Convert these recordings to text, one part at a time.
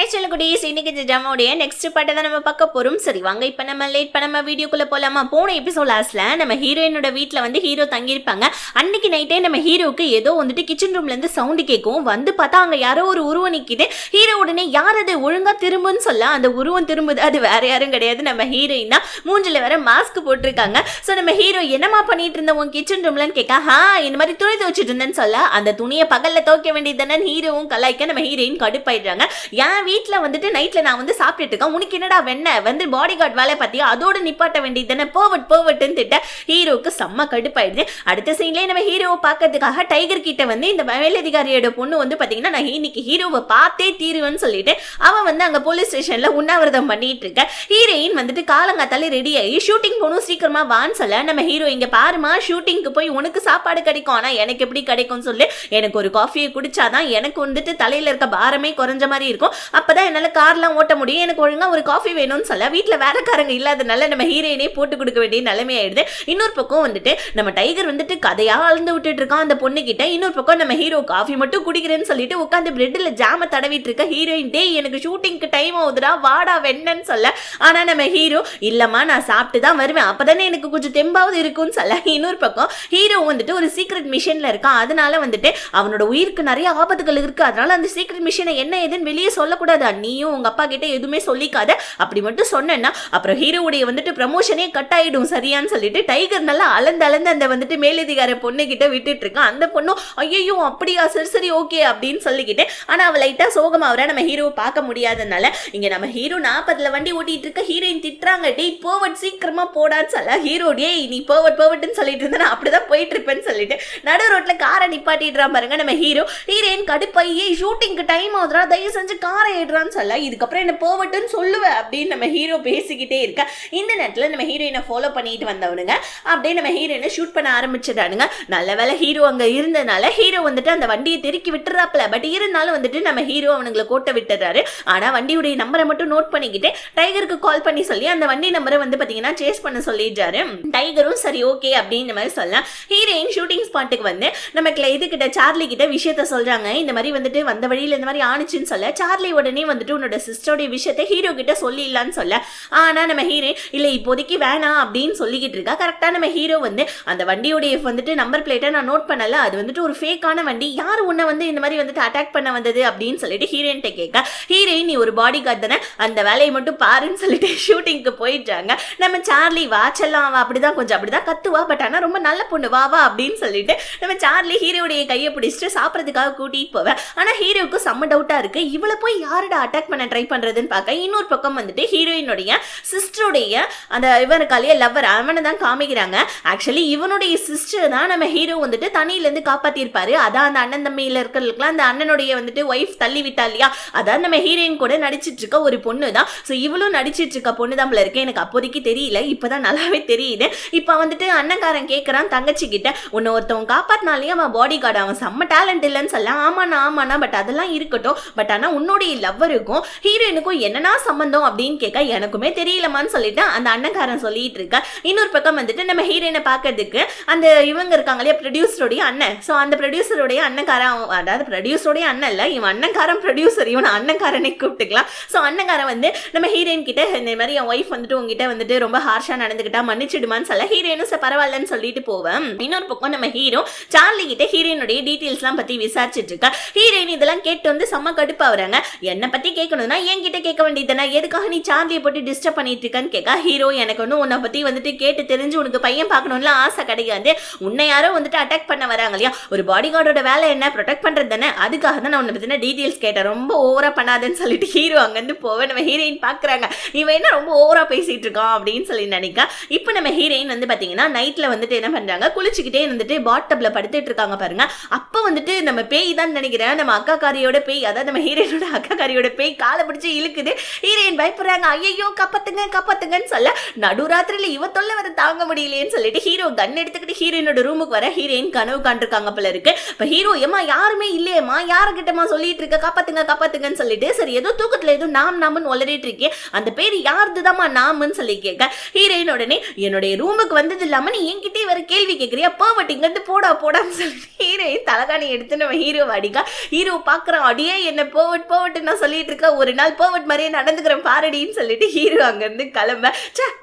Hi செல்லகுடீஸ், இன்னைக்கு ஜாமாவுடைய next பாட்டை தான் நம்ம பார்க்க போறோம். சரி வாங்க இப்போ நம்ம லேட் பண்ணாம வீடியோக்குள்ள போலாமா. போன எபிசோட் லாஸ்ட்ல நம்ம ஹீரோயினோட வீட்டில் வந்து ஹீரோ தங்கியிருப்பாங்க. அன்னைக்கு நைட்டே நம்ம ஹீரோவுக்கு ஏதோ வந்துட்டு கிச்சன் ரூம்ல இருந்து சவுண்டு கேட்கும். வந்து பார்த்தா அங்க யாரோ ஒரு உருவம் நிற்கிது. ஹீரோ உடனே யார் அது ஒழுங்கா திரும்புன்னு சொல்ல அந்த உருவம் திரும்புது. அது வேற யாரும் கிடையாது, நம்ம ஹீரோயின் தான். மூஞ்சில வேற மாஸ்க் போட்டிருக்காங்க. ஸோ நம்ம ஹீரோ என்னமா பண்ணிட்டு இருந்த உன் கிச்சன் ரூம்லன்னு கேட்க, இந்த மாதிரி துணி துவச்சிட்டு இருந்தேன்னு சொல்ல அந்த துணியை பகல்ல துவைக்க வேண்டியது தானே ஹீரோவும் கலாய்க்க நம்ம ஹீரோயின் கடுப்பாயிடுறாங்க. என் வீட்டில் வந்துட்டு நைட்ல நான் வந்து சாப்பிட்டு இருக்கேன், உனக்கு என்னடா வெண்ண வந்து பாடி கார்டு வேலை பார்த்தியா, அதோட நிப்பாட்ட வேண்டியது தானே, போவட்டுன்னு திட்ட ஹீரோவுக்கு செம்ம கடுப்பாயிடுது. அடுத்த சீன்லேயே நம்ம ஹீரோவை பார்க்கறதுக்காக டைகர் கிட்ட வந்து இந்த மேலதிகாரியோட பொண்ணு வந்து பார்த்தீங்கன்னா நான் இன்னைக்கு ஹீரோவை பார்த்தே தீருவேன்னு சொல்லிட்டு அவன் வந்து அங்கே போலீஸ் ஸ்டேஷன்ல உண்ணாவிரதம் பண்ணிட்டு இருக்க. ஹீரோயின் வந்துட்டு காலங்காத்தாலே ரெடி ஆகி ஷூட்டிங் போகணும் சீக்கிரமா வான்னு சொல்ல நம்ம ஹீரோ இங்க பாருமா ஷூட்டிங்க்கு போய் உனக்கு சாப்பாடு கிடைக்கும், ஆனால் எனக்கு எப்படி கிடைக்கும்னு சொல்லி எனக்கு ஒரு காஃபியை குடிச்சாதான் எனக்கு வந்துட்டு தலையில இருக்க பாரமே குறைஞ்ச மாதிரி இருக்கும், அப்பதான் என்னால கார்லாம் ஓட்ட முடியும், எனக்கு ஒழுங்கா ஒரு காஃபி வேணும்னு சொல்ல வீட்டுல வேலைக்காரங்க இல்லாதனால நம்ம ஹீரோயினே போட்டு கொடுக்க வேண்டிய நிலைமை ஆயிடுது. இன்னொரு பக்கம் வந்துட்டு நம்ம டைகர் வந்துட்டு கதையா அழுந்து விட்டுட்டு இருக்கான் அந்த பொண்ணு கிட்ட. இன்னொரு பக்கம் நம்ம ஹீரோ காஃபி மட்டும் குடிக்கிறேன்னு சொல்லிட்டு உட்காந்து பிரெட்ல ஜாம தடவிட்டு இருக்க ஹீரோயின் டே எனக்கு ஷூட்டிங்க்கு டைம் ஆகுதுடா வாடா வெண்ணன்னு சொல்ல. ஆனா நம்ம ஹீரோ இல்லம்மா நான் சாப்பிட்டு தான் வருவேன், அப்பதானே எனக்கு கொஞ்சம் தெம்பாவது இருக்கும்னு சொல்ல. இன்னொரு பக்கம் ஹீரோ வந்துட்டு ஒரு சீக்ரெட் மிஷன்ல இருக்கான், அதனால வந்துட்டு அவனோட உயிருக்கு நிறைய ஆபத்துகள் இருக்கு, அதனால அந்த சீக்ரெட் மிஷனை என்ன ஏதுன்னு வெளியே சொல்லக்கூடாது, நீயும் உங்க அப்பா கிட்ட எதுவுமே சொல்லிக்காத, அப்படி மட்டும் சொன்னா அப்புறம் ஹீரோவுடைய வந்துட்டு ப்ரமோஷனே கட் ஆயிடும் சரியான்னு சொல்லிட்டு டைகர் நல்லா அளந்து அந்த வந்துட்டு மேலதிகார பொண்ணு கிட்ட விட்டுட்டு இருக்கான். அந்த பொண்ணும் ஐயோ அப்படியா சரி சரி ஓகே அப்படின்னு சொல்லிக்கிட்டு ஆனா அவ லைட்டா சோகமா அவரை நம்ம ஹீரோவை பார்க்க முடியாதனால இங்க நம்ம ஹீரோ 40ல வண்டி ஓட்டிட்டு இருக்க ஹீரோயின் திட்டுறாங்க, டேய் போவட் சீக்கிரமா போடான்னு சொல்ல. ஹீரோ டேய் நீ போவட்னு சொல்லிட்டு இருந்தா அப்படிதான் போயிட்டு இருப்பேன்னு சொல்லிட்டு நடு ரோட்ல காரை நிப்பாட்டிடுறான் பாருங்க நம்ம ஹீரோ. ஹீரோயின் கடுப்பையே ஷூட்டிங்க்கு டைம் ஆகுதுரா தயவு செஞ்சு காரை ஏடுறான்னு சொல்ல, இதுக்கப்புறம் என்ன போவட்டுன்னு சொல்லுவேன் அப்படின்னு நம்ம ஹீரோ பேசிக்கிட்டே இருக்க. இந்த நேரத்தில் நம்ம ஹீரோயினை ஃபாலோ பண்ணிட்டு வந்தவனுங்க அப்படியே நம்ம ஹீரோயினை ஷூட் பண்ண ஆரம்பிச்சிட்டானுங்க. நல்ல வேலை ஹீரோ அங்க இருந்தனால ஹீரோ வந்துட்டு அந்த வண்டியை தெருக்கி விட்டுறாப்ல, பட் இருந்தாலும் வந்துட்டு நம்ம ஹீரோ அவனுங்களை கோட்டை விட்டுறாரு. ஆனா வண்டியுடைய நம்பரை மட்டும் நோட் பண்ணிக்கிட்டு டைகருக்கு கால் பண்ணி சொல்லி அந்த வண்டி நம்பரை வந்து பாத்தீங்கன்னா சேஸ் பண்ண சொல்லிடுறாரு. டைகரும் சரி ஓகே அப்படின்ற மாதிரி சொல்லலாம். ஹீரோயின் ஷூட்டிங் ஸ்பாட்டுக்கு வந்து நமக்கு இதுகிட்ட சார்லி கிட்ட விஷயத்த சொல்றாங்க, இந்த மாதிரி வந்துட்டு வந்த வழியில இந்த மாதிரி ஆணுச்சுன்னு சொல்ல. சார்லி உடனே வந்துட்டு உன்னோட சிஸ்டருடைய விஷயத்தை ஹீரோ கிட்ட சொல்லிடலான்னு சொல்ல. ஆனா நம்ம ஹீரோ இல்ல இப்போதைக்கு வேணாம் அப்படின்னு சொல்லிக்கிட்டு இருக்கா. கரெக்டா நம்ம ஹீரோ வந்து அந்த வண்டியோடைய வந்துட்டு நம்பர் பிளேட்டை நான் நோட் பண்ணல, அது வந்துட்டு ஒரு ஃபேக்கான வண்டி, யாரு உன்னை வந்து இந்த மாதிரி வந்துட்டு அட்டாக் பண்ண வந்தது அப்படின்னு சொல்லிட்டு ஹீரோயின்ட்ட கேட்க. ஹீரோயின் நீ ஒரு பாடி கார்டு தானே அந்த வேலையை மட்டும் பாருன்னு சொல்லிட்டு ஷூட்டிங்க்கு போயிட்டாங்க. நம்ம சார்லி வாச்செல்லாம் அவ அப்படிதான் கத்துவா, பட் ஆனா ரொம்ப நல்ல பொண்ணு வா அப்படின்னு சொல்லிட்டு நம்ம சார்லி ஹீரோடைய கையை பிடிச்சிட்டு சாப்பிட்றதுக்காக கூட்டிட்டு போவேன். ஆனா ஹீரோவுக்கு செம்ம டவுட்டா இருக்கு, இவளை போய் யாரோட அட்டாக் பண்ண ட்ரை பண்றதுன்னு பார்க்க. இன்னொரு பக்கம் வந்துட்டு ஹீரோயினுடைய சிஸ்டருடைய அந்த இவனுக்காலேயே லவ்வர் அவனை தான் காமிக்கிறாங்க. ஆக்சுவலி இவனுடைய சிஸ்டர் தான் நம்ம ஹீரோ வந்துட்டு தண்ணியிலேருந்து காப்பாத்திருப்பாரு. அதான் அந்த அண்ணன் தம்பியில இருக்கிறதுக்குலாம் அந்த அண்ணனுடைய வந்துட்டு ஒய்ஃப் தள்ளி விட்டா இல்லையா, அதான் நம்ம ஹீரோயின் கூட நடிச்சிட்டு இருக்க ஒரு பொண்ணு தான். ஸோ இவளும் நடிச்சிட்டு இருக்க பொண்ணு தான் இருக்கு. எனக்கு அப்போதைக்கு தெரியல, இப்பதான் நல்லாவே தெரியுது. இப்போ வந்துட்டு அண்ணன்காரன் கேட்கறான் தங்கச்சி கிட்ட, உன்னை ஒருத்தவங்க காப்பாத்தினாலே அவன் பாடி கார்டு அவன் செம்ம டேலண்ட் இல்லைன்னு சொல்ல. ஆமாண்ணா பட் அதெல்லாம் இருக்கட்டும், பட் ஆனா உன்னுடைய லவ்வருக்கும் ஹீரோயினுக்கும் என்னன்னா சம்பந்தம் அப்படின்னு கேட்க எனக்குமே தெரியலமான்னு சொல்லிட்டு அந்த அண்ணன்காரன் சொல்லிட்டு இருக்க. இன்னொரு பக்கம் வந்துட்டு நம்ம ஹீரோயினை பார்க்கறதுக்கு அந்த இவங்க இருக்காங்க இல்லையா ப்ரொடியூசருடைய அண்ணன். ஸோ அந்த ப்ரொடியூசருடைய அண்ணன்காரன், அதாவது ப்ரொடியூசருடைய அண்ணன் இல்லை இவன் அண்ணன்காரன் ப்ரொடியூசர், இவன் அண்ணன்காரனை கூப்பிட்டுக்கலாம். ஸோ அண்ணன்காரன் வந்து நம்ம ஹீரோயின் கிட்ட இந்த மாதிரி என் ஒய்ஃப் வந்துட்டு உங்ககிட்ட வந்துட்டு ரொம்ப ஹார்ஷா நடந்துக்கிட்டா மன்னிச்சிடுமான்னு சொல்ல. ஹீரோயினும் பரவாயில்லன்னு சொல்லிட்டு போவேன். இன்னொரு பக்கம் நம்ம ஹீரோ சார்லி கிட்ட ஹீரோயினுடைய டீட்டெயில்ஸ்லாம் பத்தி விசாரிச்சுட்டு இருக்கா. ஹீரோயின் இதெல்லாம் கேட்டு வந்து செம்ம கடுப்பா வராங்க. என்னை பத்தி கேட்கணும்னா என்கிட்ட கேட்க வேண்டியதுனா எதுக்காக நீ சார்லியை போட்டு டிஸ்டர்ப் பண்ணிட்டு இருக்கன்னு கேட்க. ஹீரோ எனக்கு ஒன்றும் உன்னை பத்தி வந்துட்டு கேட்டு தெரிஞ்சு உனக்கு பையன் பார்க்கணும்ல ஆசை கிடையாது, உன்னை யாரோ வந்துட்டு அட்டாக் பண்ண வராங்க இல்லையா, ஒரு பாடி கார்டோட வேலை என்ன ப்ரொடெக்ட் பண்றது தானே, அதுக்காக தான் நான் உன்னை பத்தின டீட்டெயில்ஸ் கேட்டேன், ரொம்ப ஓவரா பண்ணாதுன்னு சொல்லிட்டு ஹீரோ அங்கிருந்து போவேன். நம்ம ஹீரோயின் பாக்குறாங்க இவன் என்ன ரொம்ப ஓவரா பேசிட்டு இருக்கான் அப்படின்னு சொல்லி நினைக்க. இப்போ நம்ம ஹீரோயின் வந்து பாத்தீங்கன்னா நைட்ல வந்துட்டு என்ன பண்றாங்க, குளிச்சுக்கிட்டே வந்துட்டு பாட்டப்ல படுத்துட்டு இருக்காங்க பாருங்க. அப்ப வந்துட்டு நம்ம பேய் தான் நினைக்கிறேன், நம்ம அக்கா காரியோட பேய், அதாவது நம்ம ஹீரோயினோட அக்கா காரியோட பேய் காலை பிடிச்சி இழுக்குது. ஹீரோயின் பயப்படுறாங்க, ஐயோ காப்பாத்துங்கன்னு சொல்ல. நடுராத்திரியில இவ தொல்லை வர தாங்க முடியலையேன்னு சொல்லிட்டு ஹீரோ கன் எடுத்துக்கிட்டு ஹீரோயினோட ரூமுக்கு வர. ஹீரோயின் கனவு காண்டிருக்காங்க போல இருக்கு. இப்ப ஹீரோ ஏமா யாருமே இல்லையேம்மா, யாருக்கிட்டமா சொல்லிட்டு இருக்க, காப்பாத்துங்கன்னு சொல்லிட்டு சரி ஏதோ தூக்கத்துல ஏதோ நாம்னு உளறிட்டு இருக்கேன், அந்த பேர் யாருதுதாம்மா நாம்னு சொல்லி கேட்க. ஹீரோயின் உடனே என்னுடைய ரூமுக்கு வந்தது இல்லாம நீ என்கிட்டே வர கேள்வி கேட்கறியா, போவட்டிங்கிறது போடான்னு சொல்லிட்டு ஹீரோயின் தலகாணி எடுத்து நம்ம ஹீரோ அடிக்கா. ஹீரோ பாக்குறான், அடியே என்ன போவட்டு நான் சொல்லிட்டு இருக்க ஒரு நாள் பர்வர்ட் மாதிரியே நடந்துக்கிறேன் பாரடின்னு சொல்லிட்டு ஹீரோ அங்கிருந்து கிளம்ப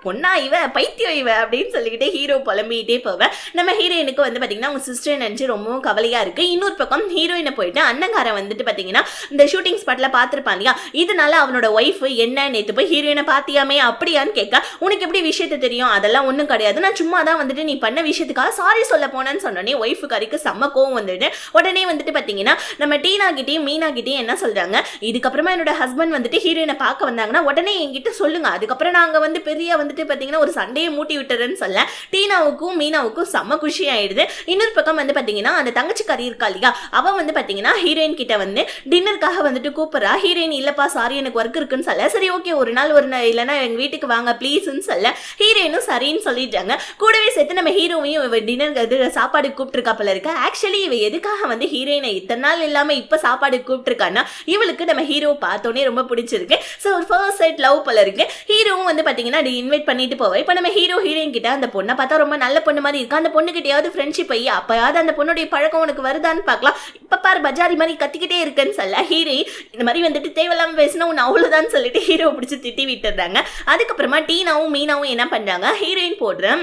பொண்ணா இவ பைத்தியம் இவ அப்படின்னு சொல்லிக்கிட்டு ஹீரோ புலம்பிக்கிட்டே போவேன். நம்ம ஹீரோயினுக்கு வந்து பாத்தீங்கன்னா அவங்க சிஸ்டர் நினைச்சு ரொம்பவும் கவலையா இருக்கு. இன்னொரு பக்கம் ஹீரோயினை போயிட்டு அண்ணங்காரன் வந்துட்டு பாத்தீங்கன்னா இந்த ஷூட்டிங் ஸ்பாட்ல பாத்திருப்பான் இல்லையா, இதனால அவனோட ஒய்ஃப் என்ன நேத்து போய் ஹீரோயினை பாத்தியாமே அப்படியான்னு கேட்க, உனக்கு எப்படி விஷயத்த தெரியும், அதெல்லாம் ஒண்ணும் கிடையாது, நான் சும்மா தான் வந்துட்டு நீ பண்ண விஷயத்துக்காக சாரி சொல்ல போனேன்னு சொன்னோடனே ஒய்ஃபு கறிக்கு செம்ம கோவம் வந்துட்டு உடனே வந்துட்டு பாத்தீங்கன்னா நம்ம டீனா கிட்டையும் மீனா கிட்டையும் என்ன சொல்றாங்க, இதுக்கப்புறமா என்னோட ஹஸ்பண்ட் வந்துட்டு ஹீரோயினை பார்க்க வந்தாங்கன்னா உடனே என்கிட்ட சொல்லுங்க, அதுக்கப்புறம் நாங்க வந்து பெரிய வந்துட்டு பாத்தீங்கன்னா ஒரு சண்டையை மூட்டி விட்டுறேன்னு சொல்ல டீனாவுக்கும் மீனாவுக்கும் செம்ம குஷி ஆயிடுது. இன்னொரு பக்கம் வந்து பாத்தீங்கன்னா அந்த தங்கச்சி கறி இருக்கா இல்லையா, அவ வந்து பாத்தீங்கன்னா ஹீரோயின் கிட்ட வந்து டின்னருக்காக வந்துட்டு கூப்பிடுறா. ஹீரோயின் இல்லப்பா சாரி எனக்கு ஒர்க் இருக்குன்னு சொல்ல, சரி ஓகே ஒரு நாள் இல்லைன்னா எங்க வீட்டுக்கு வாங்க ப்ளீஸ்ன்னு சொல்ல ஹீரோயினும் சரின்னு சொல்லிட்டாங்க. கூடவே சேர்த்து நம்ம ஹீரோவையும் டின்னர் சாப்பாடு கூப்பிட்டுருக்காப்பல இருக்கு. ஆக்சுவலி இவ எதுக்காக வந்து ஹீரோயினை இத்தனை நாள் இல்லாம இப்ப சாப்பாடு கூப்பிட்டுருக்கான்னா இவளுக்கு நம்ம ஹீரோ பார்த்தோன்னே ரொம்ப பிடிச்சிருக்கு. ஸோ ஒரு ஃபர்ஸ்ட் சைட் லவ் போல இருக்கு. ஹீரோவும் வந்து பாத்தீங்கன்னா இன்வைட் பண்ணிட்டு போவேன். இப்போ நம்ம ஹீரோ ஹீரோயின் கிட்ட அந்த பொண்ணை பார்த்தா ரொம்ப நல்ல பொண்ணு மாதிரி இருக்கு, அந்த பொண்ணு கிட்டையாவது ஃப்ரெண்ட்ஷிப் ஐயா அப்பயாவது அந்த பொண்ணுடைய பழக்கம் உனக்கு வருதான்னு பார்க்கலாம், இப்ப பாரு பஜாரி மாதிரி கத்திக்கிட்டே இருக்குன்னு சொல்ல ஹீரோ இந்த மாதிரி வந்துட்டு தேவையில்லாம பேசினா உன்னை அவ்வளவுதான் சொல்லிட்டு ஹீரோ பிடிச்சி திட்டி விட்டுறாங்க. அதுக்கப்புறமா டீனாவும் மீனாவும் என்ன பண்றாங்க, ஹீரோயின் போடுற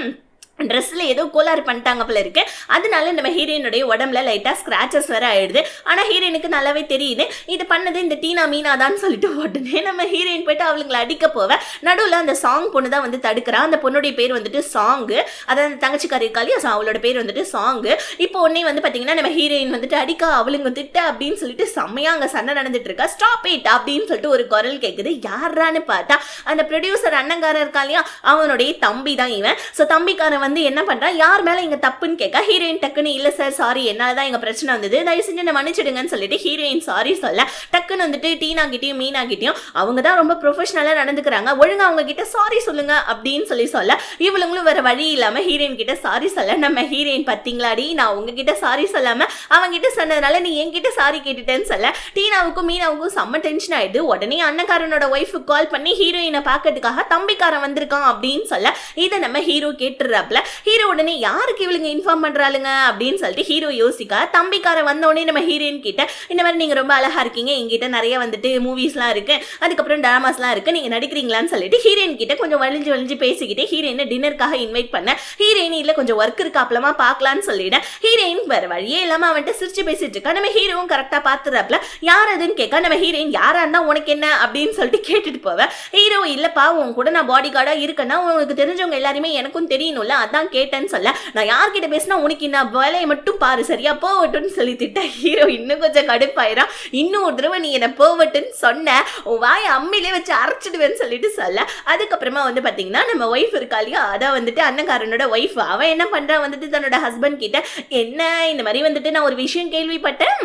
ட்ரெஸ்ல ஏதோ கோளாறு பண்ணிட்டாங்க போல இருக்கு. அதனால நம்ம ஹீரோயினுடைய உடம்புல லைட்டா ஸ்கிராச்சஸ் வேற ஆயிடுது. ஆனா ஹீரோயினுக்கு நல்லாவே தெரியுது இது பண்ணது இந்த டீனா மீனா தான் சொல்லிட்டு உடனே நம்ம ஹீரோயின் போயிட்டு அவளுங்களை அடிக்க போவேன். நடுவில் அந்த சாங் பொண்ணு தான் வந்து தடுக்கிறா. அந்த பொண்ணுடைய பேர் வந்துட்டு சாங்கு, அதாவது அந்த தங்கச்சிக்காரி இருக்காளி அவளோட பேர் வந்துட்டு சாங்கு. இப்போ உடனே வந்து பாத்தீங்கன்னா நம்ம ஹீரோயின் வந்துட்டு அடிக்க அவளுங்க திட்ட அப்படின்னு சொல்லிட்டு செம்மையா அங்க சண்டை நடந்துட்டு இருக்கா. ஸ்டாப் இட் அப்படின்னு சொல்லிட்டு ஒரு குரல் கேட்குது. யாரான்னு பார்த்தா அந்த ப்ரொடியூசர் அண்ணங்காரன் இருக்கா இல்லையா, அவனுடைய தம்பி தான் இவன். ஸோ தம்பிக்காரன் வந்து என்ன பண்றா, யார் மேல இங்க தப்புன்னு கேட்க ஹீரோயின் டக்குன்னு இல்ல சார் சாரி என்னாலதான் எங்க பிரச்சனை வந்தது, தயவு செஞ்சு என்ன மன்னிச்சிடுங்கன்னு சொல்லிட்டு ஹீரோயின் சாரி சொல்ல டக்குன்னு வந்துட்டு டீனா கிட்டையும் மீனா கிட்டையும் அவங்க தான் ரொம்ப ப்ரொஃபஷனலா நடந்துக்கிறாங்க, ஒழுங்கா அவங்க கிட்ட சாரி சொல்லுங்க அப்படின்னு சொல்ல இவளுங்களும் வேற வழி இல்லாம ஹீரோயின் கிட்ட சாரி சொல்ல நம்ம ஹீரோயின் பத்தீங்களாடி நான் உங்ககிட்ட சாரி சொல்லாம அவங்க கிட்ட சொன்னதுனால நீ என்கிட்ட சாரி கேட்டுட்டேன்னு சொல்ல டீனாவுக்கும் மீனாவுக்கும் செம்ம டென்ஷன் ஆயிடுது. உடனே அண்ணக்காரனோட ஒய்ஃபுக்கு கால் பண்ணி ஹீரோயினை பாக்கிறதுக்காக தம்பிக்காரன் வந்திருக்கான் அப்படின்னு சொல்ல இதை நம்ம ஹீரோ கேட்டுறாப்ல. ஹீரோ உடனே யாருக்கு இவளுங்க இன்ஃபார்ம் பண்றாளுங்க அப்படின்னு சொல்லிட்டு ஹீரோ யோசிக்க தம்பிக்கார வந்தோடனே நம்ம ஹீரோயின் கிட்ட இந்த மாதிரி நீங்க ரொம்ப அழகா இருக்கீங்க, எங்கிட்ட நிறைய வந்துட்டு மூவிஸ்லாம் இருக்கு, அதுக்கப்புறம் டிராமாஸ்லாம் இருக்கு, நீங்க நடிக்கிறீங்களான்னு சொல்லிட்டு ஹீரோயின் கிட்ட கொஞ்சம் வலிஞ்சு பேசிக்கிட்டே ஹீரோயினை டின்னருக்காக இன்வைட் பண்ண ஹீரோயின் இல்ல கொஞ்சம் ஒர்க் இருக்கு அப்பலமா பார்க்கலான்னு சொல்லிட ஹீரோயின் வேற வழியே இல்லாம அவன்கிட்ட சிரிச்சு பேசிட்டு இருக்கா. நம்ம ஹீரோவும் கரெக்டா பாத்துறாப்ல. யார் அதுன்னு கேட்க நம்ம ஹீரோயின் யாரா இருந்தா உனக்கு என்ன அப்படின்னு சொல்லிட்டு கேட்டுட்டு போவேன். ஹீரோ இல்லப்பா உன் கூட நான் பாடி கார்டா இருக்கேன்னா உனக்கு தெரிஞ்சவங்க எல்லாருமே எனக்கும் தெரியணும்ல அதான் கேட்டேன்னு சொல்ல நான் யார்கிட்ட பேசினா உனக்கு இந்த வேலையை மட்டும் பாரு சரியா போவட்டுன்னு சொல்லி திட்ட ஹீரோ இன்னும் கொஞ்சம் கடுப்பாயிரா. இன்னும் ஒரு தடவை நீ என்ன போவட்டுன்னு சொன்ன உன் வாயை அம்மிலே வச்சு அரைச்சிடுவேன்னு சொல்லிட்டு சொல்ல அதுக்கப்புறமா வந்து பாத்தீங்கன்னா நம்ம ஒய்ஃப் இருக்கா இல்லையா, அதான் வந்துட்டு அண்ணங்காரனோட ஒய்ஃப் அவன் என்ன பண்றா வந்துட்டு தன்னோட ஹஸ்பண்ட் கிட்ட என்ன இந்த மாதிரி வந்துட்டு நான் ஒரு விஷயம் கேள்விப்பட்டேன்,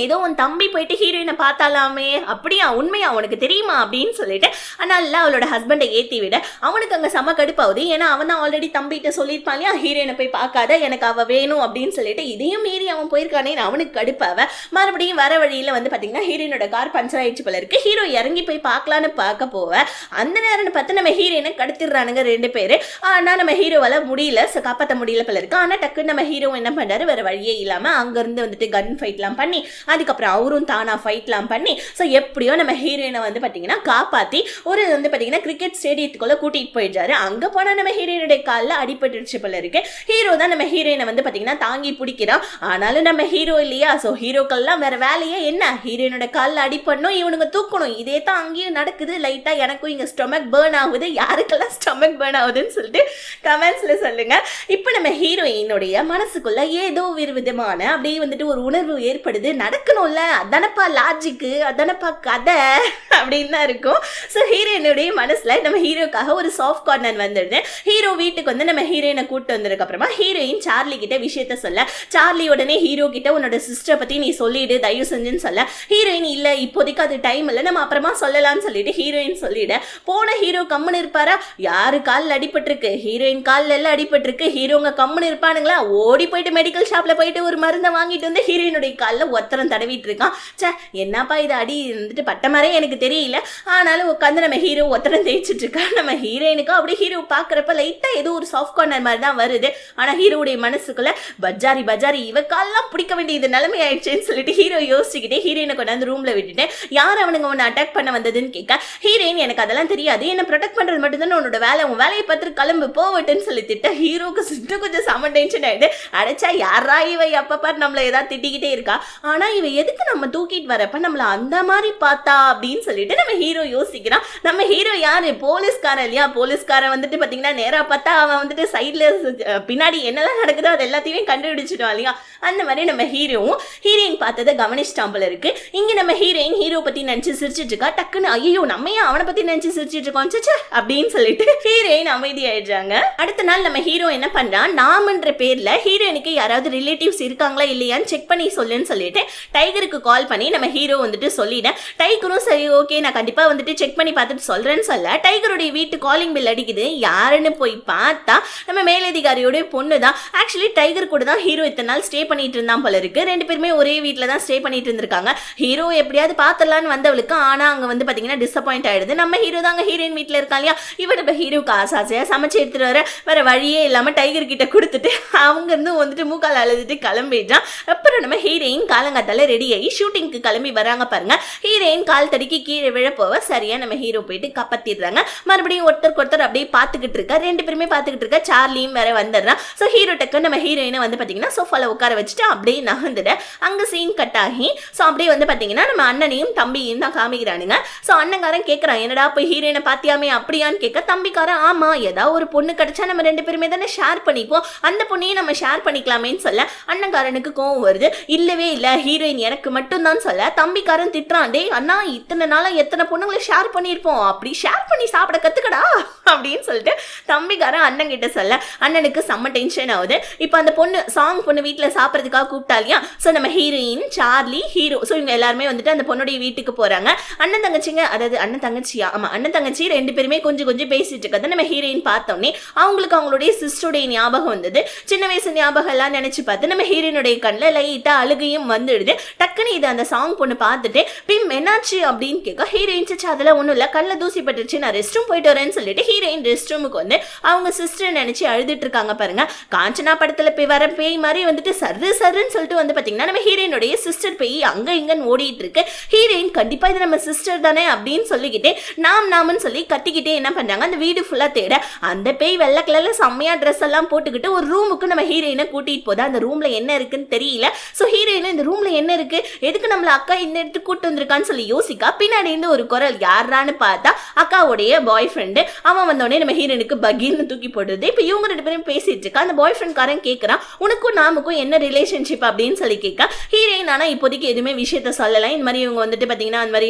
ஏதோ உன் தம்பி போயிட்டு ஹீரோயினை பார்த்தாலாமே அப்படியா உண்மையா உனக்கு தெரியுமா அப்படின்னு சொல்லிட்டு அதனால அவளோட ஹஸ்பண்டை ஏற்றி விட அவனுக்கு அங்கே செம்ம கடுப்பாகுது. ஏன்னா அவன் தான் ஆல்ரெடி தம்பிகிட்ட சொல்லியிருப்பான் இல்லையா ஹீரோயினை போய் பார்க்காத எனக்கு அவள் வேணும் அப்படின்னு சொல்லிட்டு இதையும் மீறி அவன் போயிருக்கானே அவனுக்கு கடுப்பாவ. மறுபடியும் வர வழியில் வந்து பார்த்தீங்கன்னா ஹீரோயினோட கார் பஞ்சர் ஆயிடுச்சு போல இருக்கு. ஹீரோ இறங்கி போய் பார்க்கலான்னு பார்க்க போவேன். அந்த நேரம்னு பார்த்து நம்ம ஹீரோயினை கடத்திடுறானுங்க ரெண்டு பேர். ஆனால் நம்ம ஹீரோவால் முடியல காப்பாற்ற முடியல போல இருக்கு. ஆனால் டக்குன்னு நம்ம ஹீரோ என்ன பண்ணுறாரு வேற வழியே இல்லாமல் அங்கேருந்து வந்துட்டு கன் ஃபைட்லாம் பண்ணி அதுக்கப்புறம் அவரும் தானா ஃபைட்லாம் பண்ணி ஸோ எப்படியோ நம்ம ஹீரோயினை வந்து பார்த்தீங்கன்னா காப்பாற்றி ஒரு வந்து பார்த்தீங்கன்னா கிரிக்கெட் ஸ்டேடியத்துக்குள்ள கூட்டிகிட்டு போயிடுறாரு. அங்கே போனால் நம்ம ஹீரோயினுடைய காலில் அடிபட்டுருச்சு போல இருக்கு. ஹீரோ தான் நம்ம ஹீரோயினை வந்து பார்த்தீங்கன்னா தாங்கி பிடிக்கிறான். ஆனாலும் நம்ம ஹீரோ இல்லையா, ஸோ ஹீரோக்கள்லாம் வேற வேலையே என்ன ஹீரோயினோட காலில் அடிப்படணும் இவனுங்க தூக்கணும், இதே தான் அங்கேயும் நடக்குது. லைட்டாக எனக்கும் இங்கே ஸ்டொமக் பேர்ன் ஆகுது, யாருக்கெல்லாம் ஸ்டொமக் பேர்ன் ஆகுதுன்னு சொல்லிட்டு கமெண்ட்ஸில் சொல்லுங்க. இப்போ நம்ம ஹீரோயினுடைய மனசுக்குள்ள ஏதோ ஒரு விதமான அப்படியே வந்துட்டு ஒரு உணர்வு ஏற்படுது. நடக்கணும்ல அதானப்பா லாஜிக்கு அதானப்பா கதை அப்படின்னு தான் இருக்கும். ஸோ ஹீரோயினுடைய மனசுல நம்ம ஹீரோக்காக ஒரு சாஃப்ட் கார்னர் வந்துடுது. ஹீரோ வீட்டுக்கு வந்து நம்ம ஹீரோயினை கூப்பிட்டு வந்ததுக்கு அப்புறமா ஹீரோயின் சார்லி கிட்ட விஷயத்த சொல்ல சார்லி உடனே ஹீரோ கிட்ட உன்னோட சிஸ்டரை பத்தி நீ சொல்லிடு தயவு செஞ்சுன்னு சொல்ல ஹீரோயின் இல்ல இப்போதைக்கு அது டைம் இல்லை நம்ம அப்புறமா சொல்லலாம்னு சொல்லிட்டு ஹீரோயின் சொல்லிட போன ஹீரோ கம்முன்னு இருப்பாரா, யாரு காலில் அடிபட்டிருக்கு ஹீரோயின் காலில் எல்லாம் அடிபட்டிருக்கு, ஹீரோங்க கம்முன்னு இருப்பானுங்களா, ஓடி போயிட்டு மெடிக்கல் ஷாப்ல போயிட்டு ஒரு மருந்தை வாங்கிட்டு வந்து ஹீரோயினுடைய காலில் ஒத்தர ஒத்தரம் தடவிட்டு இருக்கான். சே என்னப்பா இது அடி வந்துட்டு பட்ட மாதிரி எனக்கு தெரியல, ஆனாலும் உட்காந்து நம்ம ஹீரோ ஒத்தரம் தேய்ச்சிட்டு இருக்கா. நம்ம ஹீரோயினுக்கு அப்படியே ஹீரோ பாக்குறப்ப லைட்டா ஏதோ ஒரு சாஃப்ட் கார்னர் மாதிரி தான் வருது. ஆனா ஹீரோடைய மனசுக்குள்ள பஜாரி பஜாரி இவக்காலாம் பிடிக்க வேண்டியது நிலைமை ஆயிடுச்சுன்னு சொல்லிட்டு ஹீரோ யோசிச்சுக்கிட்டே ஹீரோயினை கொண்டாந்து ரூம்ல விட்டுட்டு யார் அவனுங்க உன்னை அட்டாக் பண்ண வந்ததுன்னு கேட்க ஹீரோயின் எனக்கு அதெல்லாம் தெரியாது, என்ன ப்ரொடெக்ட் பண்றது மட்டும் தான் உன்னோட வேலை, உன் வேலையை பார்த்து கிளம்பு போவட்டுன்னு சொல்லி திட்ட ஹீரோக்கு சுட்டு கொஞ்சம் செம டென்ஷன் ஆயிடுது. அடைச்சா யாரா இவ எப்ப நம்மள ஏதாவது திட்டிக்கிட்டே இருக்கா, ஆனா இவ எதுக்கு நம்ம தூக்கிட்டு வரப்ப நம்மள அந்த மாதிரி பார்த்தா அப்படின்னு சொல்லிட்டு நம்ம ஹீரோ யோசிக்கிறான். நம்ம ஹீரோ யாரு, போலீஸ்காரன் இல்லையா, போலீஸ்காரன் வந்துட்டு பாத்தீங்கன்னா நேரா பார்த்தா அவன் வந்துட்டு சைட்ல பின்னாடி என்னெல்லாம் நடக்குதோ அது எல்லாத்தையுமே கண்டுபிடிச்சிட்டோம் இல்லையா. அந்த மாதிரி நம்ம ஹீரோவும் ஹீரோயின் பார்த்ததை கவனிச்சிட்டாம்பல இருக்கு. இங்க நம்ம ஹீரோயின் ஹீரோ பத்தி நினைச்சு சிரிச்சிட்டு இருக்கா. டக்குன்னு ஐயோ நம்ம ஏன் அவனை பத்தி நினைச்சு சிரிச்சிட்டு இருக்கோம் அப்படின்னு சொல்லிட்டு ஹீரோயின் அமைதியாயிடுறாங்க. அடுத்த நாள் நம்ம ஹீரோ என்ன பண்றான், நாமன்ற பேர்ல ஹீரோயினுக்கு யாராவது ரிலேட்டிவ்ஸ் இருக்காங்களா இல்லையான்னு செக் பண்ணி சொல்லுன்னு சொல்லிட்டு டைகருக்கு கால் பண்ணி நம்ம ஹீரோ வந்துட்டு சொல்லிட்டேன். டைகரும் சரி ஓகே நான் கண்டிப்பா வந்துட்டு செக் பண்ணி பார்த்துட்டு சொல்றேன்னு சொல்ல டைகருடைய வீட்டு காலிங் பில் அடிக்குது. யாருன்னு போய் பார்த்தா நம்ம மேலதிகாரியோட பொண்ணு தான். ஆக்சுவலி டைகர் கூட தான் ஹீரோ இத்தனை நாள் ஸ்டே பண்ணிட்டு இருந்தான் போல இருக்கு. ரெண்டு பேருமே ஒரே வீட்டில் தான் ஸ்டே பண்ணிட்டு இருந்திருக்காங்க. ஹீரோ எப்படியாவது பார்த்தலான்னு வந்தவளுக்கு ஆனா அங்க வந்து பாத்தீங்கன்னா டிசப்பாயிண்ட் ஆயிடுது. நம்ம ஹீரோ தாங்க ஹீரோயின் வீட்டில் இருக்கா இல்லையா, இவன் நம்ம ஹீரோக்கு ஆசையா சமைச்சு எடுத்துட்டு வர வேற வழியே இல்லாம டைகர் கிட்ட கொடுத்துட்டு அவங்க இருந்து வந்துட்டு மூக்கால் அழுதுட்டு கிளம்பிடுறான். அப்புறம் நம்ம ஹீரோயின் காலங்காத்தால ரெடி ஆகி ஷூட்டிங்க்கு கிளம்பி வராங்க பாருங்க. ஹீரோயின் கால் தடிக்கி கீழே விழ போவ சரியா நம்ம ஹீரோ போயிட்டு கப்பத்திடுறாங்க. மறுபடியும் ஒருத்தருக்கு அப்படியே பார்த்துக்கிட்டு இருக்கா. ரெண்டு பேருமே பார்த்துக்கிட்டு இருக்கா. சார்லியும் வேற வந்துடுறான். ஸோ ஹீரோ டக்கு நம்ம ஹீரோயினை வந்து பாத்தீங்கன்னா சோஃபால உட்கார வச்சுட்டு அப்படியே நகர்ந்துட அங்க சீன் கட் ஆகி ஸோ அப்படியே வந்து பாத்தீங்கன்னா நம்ம அண்ணனையும் தம்பியும் தான் காமிக்கிறானுங்க. ஸோ அண்ணங்காரன் கேட்கறான் என்னடா போய் ஹீரோயினை பாத்தியாமே அப்படியான்னு கேட்க தம்பிக்காரன் ஆமா ஏதாவது ஒரு பொண்ணு கிடைச்சா நம்ம ரெண்டு பேருமே தானே ஷேர் பண்ணிப்போம், அந்த பொண்ணையும் நம்ம ஷேர் பண்ணிக்கலாமேன்னு சொல்ல அண்ணங்காரனுக்கு கோவம் வருது. இல்லவே இல்ல ஹீரோயின் எனக்கு மட்டும் தான் சொல்ல தம்பிக்காரன் திட்டுறான். டே அண்ணா இத்தனை நாளா எத்தனை பொண்ணுங்களை ஷேர் பண்ணியிருப்போம், அப்படி ஷேர் பண்ணி சாப்பிட கத்துக்கடா அப்படின்னு சொல்லிட்டு தம்பிக்காரன் அண்ணன் கிட்ட சொல்ல அண்ணனுக்கு செம்ம டென்ஷன் ஆகுது. இப்போ அந்த பொண்ணு பொண்ணு வீட்டுல சாப்பிட்றதுக்காக கூப்பிட்டா இல்லையா. ஸோ நம்ம ஹீரோயின் சார்லி ஹீரோ ஸோ இவங்க எல்லாருமே வந்துட்டு அந்த பொண்ணுடைய வீட்டுக்கு போறாங்க. அண்ணன் தங்கச்சிங்க அதாவது அண்ணன் தங்கச்சியா ஆமா அண்ணன் தங்கச்சி ரெண்டு பேருமே கொஞ்சம் கொஞ்சம் பேசிட்டு இருக்கதை நம்ம ஹீரோயின் பார்த்தோன்னே அவங்களுக்கு அவங்களுடைய சிஸ்டருடைய ஞாபகம் வந்தது. சின்ன வயசு ஞாபகம் எல்லாம் நினைச்சு பார்த்து நம்ம ஹீரோயினுடைய கண்ணில் லைட்டா அழுகையும் வந்துடுது. டக்குன்னு இது அந்த சாங் பொண்ணு பார்த்துட்டு பிம் என்னாச்சு அப்படின்னு கேட்க ஹீரோயின் சிச்சு அதெல்லாம் ஒன்றும் இல்லை கண்ணில் தூசி பட்டுருச்சு நான் ரெஸ்ட் ரூம் போயிட்டு வரேன்னு சொல்லிட்டு ஹீரோயின் ரெஸ்ட் ரூமுக்கு வந்து அவங்க சிஸ்டர் நினைச்சு அழுதுட்டு இருக்காங்க பாருங்க. காஞ்சனா படத்துல போய் வர பேய் மாதிரி வந்துட்டு சர்ன்னு சொல்லிட்டு வந்து பாத்தீங்கன்னா நம்ம ஹீரோயினுடைய சிஸ்டர் பேய் அங்க இங்கன்னு ஓடிட்டு இருக்கு. ஹீரோயின் கண்டிப்பா இது நம்ம சிஸ்டர் தானே அப்படின்னு சொல்லிக்கிட்டே நாமன்னு சொல்லி கத்திக்கிட்டே என்ன பண்றாங்க அந்த வீடு ஃபுல்லா தேட அந்த பேய் வெள்ளை கலர்ல செம்மையா ட்ரெஸ் எல்லாம் போட்டுக்கிட்டு ஒரு ரூமுக்கு நம்ம ஹீரோயினை கூட்டிட்டு போதா. அந்த ரூம்ல என்ன இருக்குன்னு தெரியல. ஸோ ஹீரோயின் இந்த ரூம்ல என்ன இருக்கு எதுக்கு நம்மள அக்கா இந்த இடத்துக்கு கூட்டு வந்திருக்கான்னு சொல்லி யோசிக்கா பின்னாடி இருந்து ஒரு குரல் யாரான்னு பார்த்தா அக்காவுடைய பாய் ஃப்ரெண்டு. அவன் வந்தோடனே நம்ம ஹீரோயினுக்கு பகீர்னு தூக்கி போடுறது. இப்போ இவங்க ரெண்டு பேரும் பேசிட்டு இருக்கா. அந்த பாய் ஃப்ரெண்ட் காரன் கேட்கறான் உனக்கும் நாமுக்கும் என்ன ரிலேஷன்ஷிப் அப்படின்னு சொல்லி கேட்க ஹீரோயின் ஆனா இப்போதைக்கு எதுவுமே விஷயத்த சொல்லலாம். இந்த மாதிரி இவங்க வந்துட்டு பாத்தீங்கன்னா அந்த மாதிரி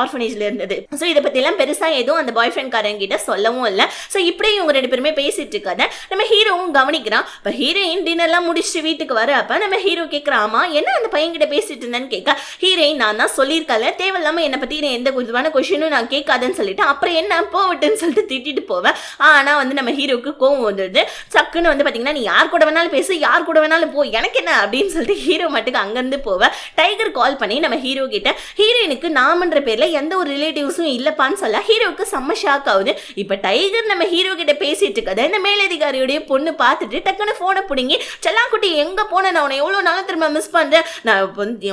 ஆர்ஃபனேஜ்ல இருந்தது. ஸோ இதை பத்தி எல்லாம் பெருசா எதுவும் அந்த பாய் ஃப்ரெண்ட் காரன் கிட்ட சொல்லவும் இல்லை. ஸோ இப்படியே இவங்க ரெண்டு பேருமே பேசிட்டு இருக்காத நம்ம ஹீரோவும் கவனிக்கிறான். இப்போ ஹீரோயின் டின்னர்லாம் முடிச்சுட்டு வீட்டுக்கு வர அப்ப நம்ம ஹீரோ கேட்கறாமா என்ன அந்த பையன் கிட்ட பேசிட்டு இருந்தேன்னு கேட்க ஹீரோயின் நான் தான் சொல்லியிருக்கல தேவையில்லாம என்னை பத்தி எந்த விதமான கொஸ்டினும் நான் கேட்காதுன்னு சொல்லிட்டு அப்புறம் என்ன போவட்டுன்னு சொல்லிட்டு திட்டிட்டு போவேன். ஆனா வந்து நம்ம ஹீரோக்கு கோவம் வந்துடுது. சக்குன்னு வந்து பாத்தீங்கன்னா நீ யார் கூட வேணாலும் பேசு யார் கூட வேணாலும் போ எனக்கு என்ன அப்படின்னு சொல்லிட்டு ஹீரோ மட்டுக்கு அங்கிருந்து போவேன். டைகர் கால் பண்ணி நம்ம ஹீரோ கிட்ட ஹீரோயினுக்கு நாமன்ற பேர்ல எந்த ஒரு ரிலேட்டிவ்ஸும் இல்லப்பான்னு சொல்ல ஹீரோக்கு செம்ம ஷாக் ஆகுது. இப்ப டைகர் நம்ம ஹீரோ கிட்ட பேசிட்டு இருக்கதை இந்த மேலதிகாரியோடைய பொண்ணு பார்த்துட்டு டக்குன்னு போனை பிடிங்கி செல்லாக்குட்டி எங்க போன நான் உன்னை எவ்வளவு நாளும் திரும்ப மிஸ் பண்றேன் நான்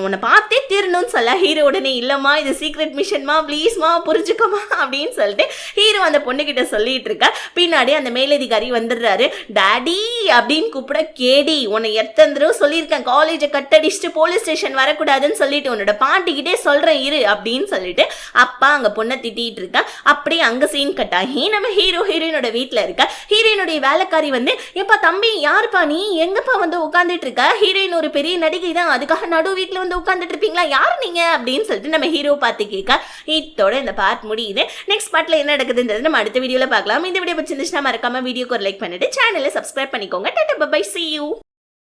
உன்னை பார்த்தே தீரணும்னு சொல்ல ஹீரோ உடனே இல்லம்மா இது சீக்ரெட் மிஷன்மா ப்ளீஸ்மா புரிஞ்சுக்கமா அப்படின்னு சொல்லிட்டு ஹீரோ அந்த பொண்ணு கிட்ட சொல்லிட்டு இருக்க. பின்னாடி அந்த மேலதிகாரி வந்துடுறாரு. டாடி அப்படின்னு கூப்பிட கேடி உன்னை எத்தனை தடவை சொல்லியிருக்கேன் காலேஜை கட்டடிச்சுட்டு போலீஸ் ஸ்டேஷன் வரக்கூடாதுன்னு சொல்லிட்டு உன்னோட பாட்டிக்கிட்டே சொல்றேன் இரு அப்படின்னு சொல்லிட்டு அப்பா அங்க பொண்ணை திட்டிட்டு இருக்க. அப்படியே அங்க சீன் கட் ஆகி நம்ம ஹீரோயினோட வீட்டுல இருக்க. ஹீரோயினுடைய வேலைக்காரி வந்து எப்பா தம்பி யாருப்பா நீ எங்கப்பா வந்து உட்காந்துட்டு இருக்க, ஹீரோயின் ஒரு பெரிய நடிகை தான் அதுக்காக நடு வீட்டுல வந்து உட்காந்துட்டு இருப்பீங்களா யாரு நீங்க அப்படின்னு சொல்லிட்டு நம்ம ஹீரோ பார்த்து கேட்க. இதோட இந்த பார்ட் முடியுது. நெக்ஸ்ட் பார்ட்ல என்ன நடக்குதுன்றது நம்ம அடுத்த வீடியோல பார்க்கலாம். இந்த வீடியோ பிடிச்சிருந்துச்சுன்னா மறக்காம வீடியோக்கு ஒரு லைக் பண்ணிட்டு சேனலை சப்ஸ்கிரைப் பண்ணிக்கோங்க. Tata bye bye see you.